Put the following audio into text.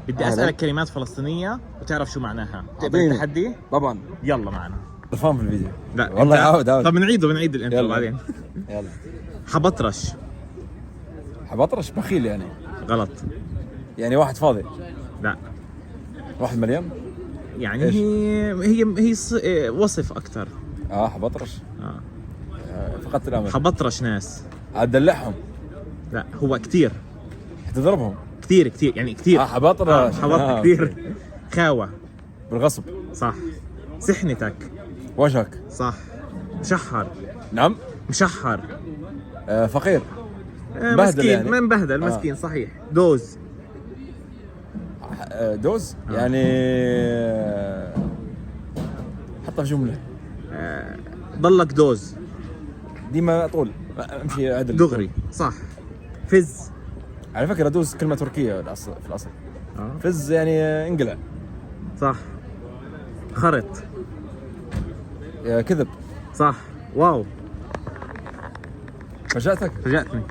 بدي اسالك كلمات فلسطينيه وتعرف شو معناها. تقبل أعطيني. التحدي؟ طبعا. يلا معنا. طفان في الفيديو. لا والله عاود. طب بنعيد الانترو بعدين. يلا. حبطرش. حبطرش بخيل يعني. غلط. يعني واحد فاضي. لا واحد مليان. يعني إيش؟ وصف اكثر. حبطرش. فقدت الامل. حبطرش ناس. ادلعهم. لا هو كثير تضربهم. كثير يعني كثير. حبطرش. حبط كثير. خاوة. بالغصب. صح. سحنتك. وجهك. صح. مشحر. نعم. مشحر. فقير. مبهدل مسكين يعني. ما مبهدل. مسكين صحيح. دوز. دوز يعني حطها في جملة. ضلك دوز. ديما طول امشي عدل دغري. صح. فز. على فكرة دوز كلمة تركية في الأصل. فز يعني انقلع. صح. خرط. كذب. صح. واو فاجأتك. فاجأتني.